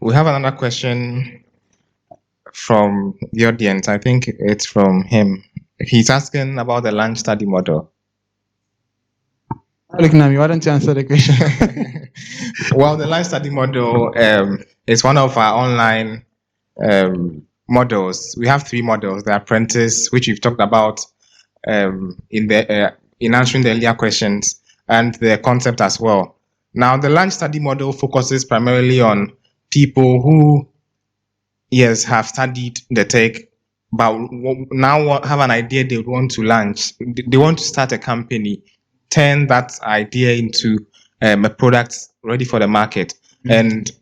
We have another question from the audience. I think it's from him. He's asking about the lunch study model. Looking at me, why don't you answer the question? Well, the lunch study model is one of our online models. We have 3 models: the Apprentice, which we've talked about in answering the earlier questions, and the concept as well. Now, the lunch study model focuses primarily on people who, yes, have studied the tech, but now have an idea they want to launch. They want to start a company, turn that idea into a product ready for the market. And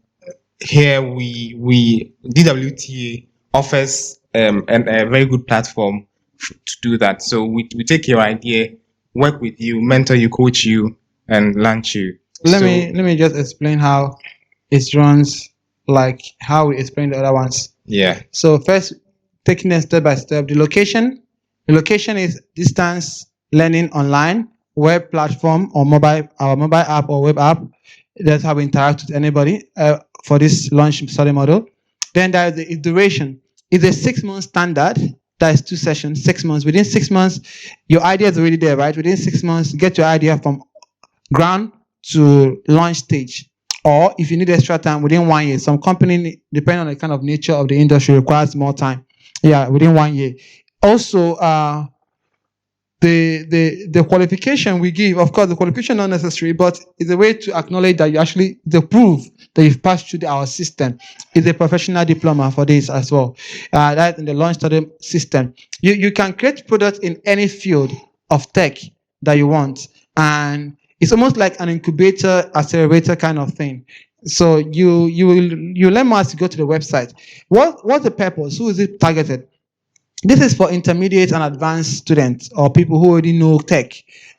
here we DWTA offers a very good platform to do that. So we take your idea, work with you, mentor you, coach you, and launch you. Let me just explain how it runs, like how we explained the other ones. Yeah. So first, taking it step by step, the location is distance learning online, web platform or our mobile app or web app. That's how we interact with anybody for this launch study model. Then there is the duration. It's a 6-month standard. That is 2 sessions, 6 months. Within 6 months, your idea is already there, right? Within 6 months, get your idea from ground to launch stage. Or if you need extra time, within 1 year. Some company, depending on the kind of nature of the industry, requires more time. Yeah, within 1 year. Also, the qualification we give, of course, the qualification not necessary, but it's a way to acknowledge that you actually, the proof that you've passed through our system is a professional diploma for this as well. That in the launch study system. You can create products in any field of tech that you want. And it's almost like an incubator, accelerator kind of thing. So you learn more as you go to the website. What's the purpose? Who is it targeted? This is for intermediate and advanced students or people who already know tech.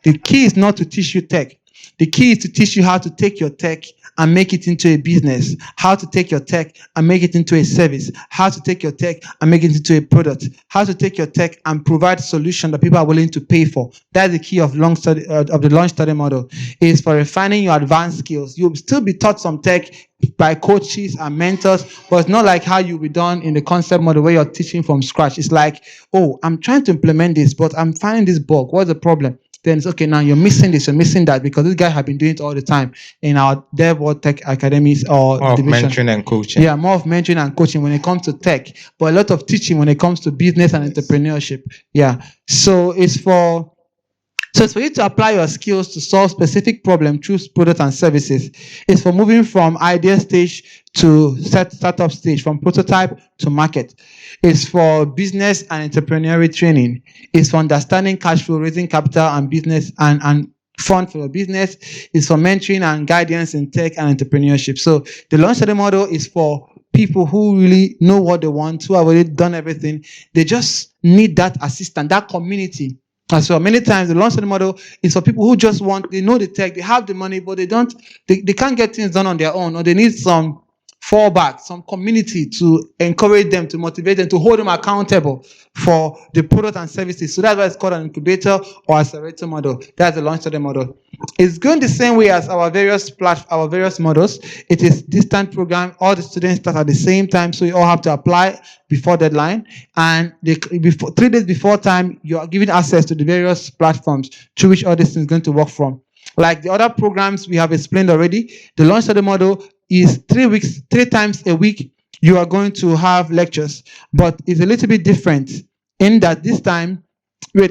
The key is not to teach you tech. The key is to teach you how to take your tech and make it into a business, how to take your tech and make it into a service, how to take your tech and make it into a product, how to take your tech and provide solution that people are willing to pay for. That's the key of the launch study model, is for refining your advanced skills. You'll still be taught some tech by coaches and mentors, but it's not like how you'll be done in the concept model where you're teaching from scratch. It's like, oh, I'm trying to implement this, but I'm finding this bug. What's the problem? Then it's okay, now you're missing this, you're missing that, because this guy has been doing it all the time in our DevWorld Tech Academies or more division. Of mentoring and coaching. Yeah, more of mentoring and coaching when it comes to tech, but a lot of teaching when it comes to business and entrepreneurship. Yeah. So it's for you to apply your skills to solve specific problems through products and services. It's for moving from idea stage to startup stage, from prototype to market. It's for business and entrepreneurial training. It's for understanding cash flow, raising capital and business and fund for your business. It's for mentoring and guidance in tech and entrepreneurship. So the launch study model is for people who really know what they want, who have already done everything. They just need that assistance, that community. And so many times the launch study model is for people who just they know the tech, they have the money, but they can't get things done on their own, or they need some fallback, some community to encourage them, to motivate them, to hold them accountable for the product and services. So that's why it's called an incubator or accelerator model. That's the launch study model. It's going the same way as our various models. It is distant program. All the students start at the same time, so you all have to apply before deadline. And 3 days before time, you are given access to the various platforms through which all this is going to work from. Like the other programs we have explained already, the launch study model is 3 weeks, 3 times a week. You are going to have lectures, but it's a little bit different in that this time,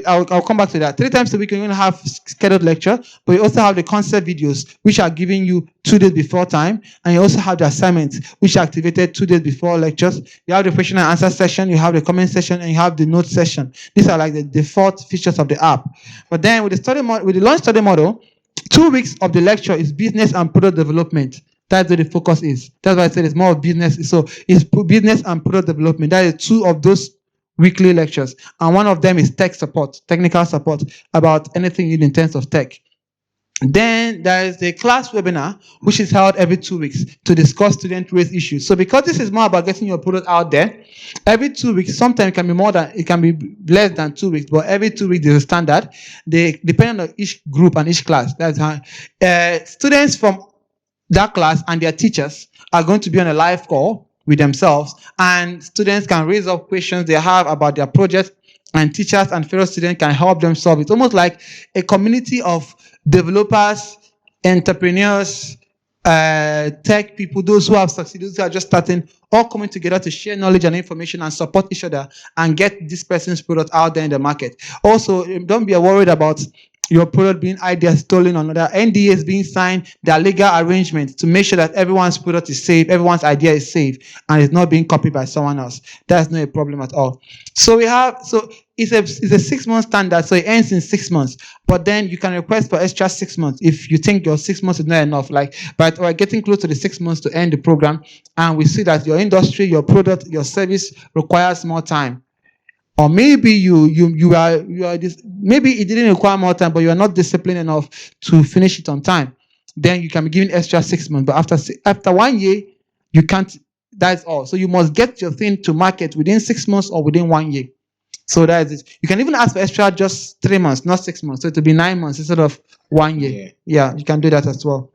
I'll come back to that. 3 times a week, you're going to have scheduled lecture, but you also have the concept videos, which are giving you 2 days before time, and you also have the assignments, which are activated 2 days before lectures. You have the question and answer session, you have the comment session, and you have the note session. These are like the default features of the app. But then with the launch study model, 2 weeks of the lecture is business and product development. That's where the focus is. That's why I said it's more of business. So it's business and product development. That is 2 of those weekly lectures. And one of them is tech support, technical support about anything in terms of tech. Then there is the class webinar, which is held every 2 weeks to discuss student-raised issues. So because this is more about getting your product out there, every 2 weeks, sometimes it can be less than 2 weeks, but every 2 weeks is a standard. They depend on each group and each class. That's how students from that class and their teachers are going to be on a live call with themselves, and students can raise up questions they have about their project, and teachers and fellow students can help them solve it. It's almost like a community of developers, entrepreneurs, tech people, those who have succeeded, those who are just starting, all coming together to share knowledge and information and support each other and get this person's product out there in the market. Also, don't be worried about your product being either stolen or another. NDAs being signed, there are legal arrangements to make sure that everyone's product is safe, everyone's idea is safe, and it's not being copied by someone else. That's not a problem at all. So it's a 6 month standard, so it ends in 6 months. But then you can request for extra 6 months if you think your 6 months is not enough. But we're getting close to the 6 months to end the program, and we see that your industry, your product, your service requires more time. Or maybe you are this, maybe it didn't require more time, but you are not disciplined enough to finish it on time. Then you can be given extra 6 months. But after 1 year, you can't. That's all. So you must get your thing to market within 6 months or within 1 year. So that is it. You can even ask for extra just 3 months, not 6 months. So it will be 9 months instead of 1 year. Yeah, you can do that as well.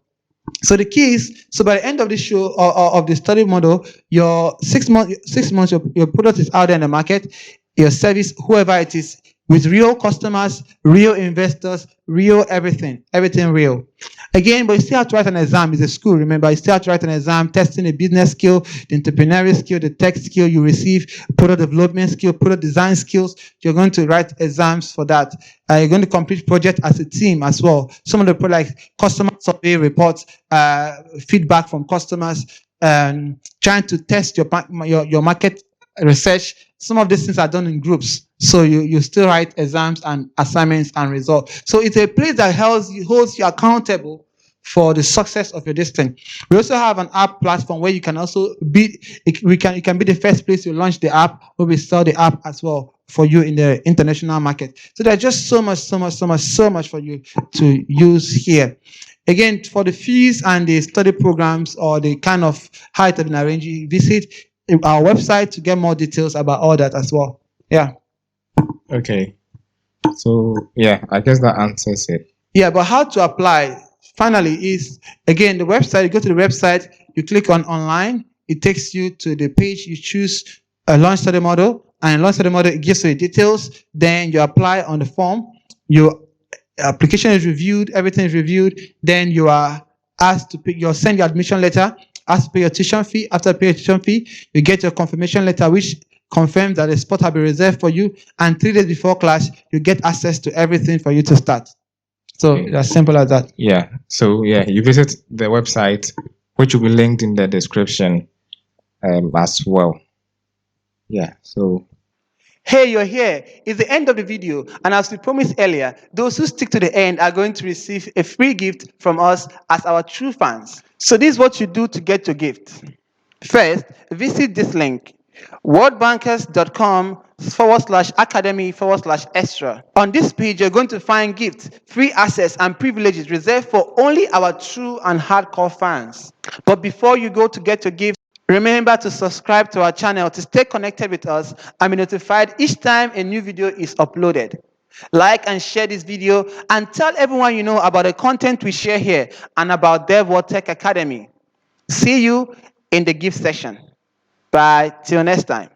So the key is, so by the end of the show or of the study model, your 6 months, your product is out there in the market, your service, whoever it is, with real customers, real investors, real everything real. Again, but you still have to write an exam. It's a school, remember. You still have to write an exam, testing the business skill, the entrepreneurial skill, the tech skill you receive, product development skill, product design skills. You're going to write exams for that. You're going to complete project as a team as well. Some of the like customer survey reports, feedback from customers, trying to test your market research. Some of these things are done in groups. So you still write exams and assignments and results. So it's a place that holds you accountable for the success of your destiny. We also have an app platform where you can also be, it can be the first place you launch the app, where we sell the app as well for you in the international market. So there's just so much for you to use here. Again, for the fees and the study programs or the kind of how it has been arranged, visit our website to get more details about all that as well. Yeah. Okay. So yeah, I guess that answers it. Yeah, but how to apply finally is, again, the website. You go to the website, you click on online, it takes you to the page, you choose a launch study model, and launch study model, it gives you the details. Then you apply on the form, your application is reviewed, everything is reviewed, then you are asked to pick, you'll send your admission letter, asked to pay your tuition fee. After pay your tuition fee, you get your confirmation letter, which confirms that the spot has been reserved for you, and 3 days before class, you get access to everything for you to start. So as simple as that. Yeah. So yeah, you visit the website, which will be linked in the description as well. Yeah. So hey, you're here. It's the end of the video, and as we promised earlier, those who stick to the end are going to receive a free gift from us as our true fans. So this is what you do to get your gift. First, visit this link, worldbankers.com/academy/extra. On this page, you're going to find gifts, free access, and privileges reserved for only our true and hardcore fans. But before you go to get your gift, remember to subscribe to our channel to stay connected with us and be notified each time a new video is uploaded. Like and share this video and tell everyone you know about the content we share here and about DevWorld Tech Academy. See you in the gift section. Bye. Till next time.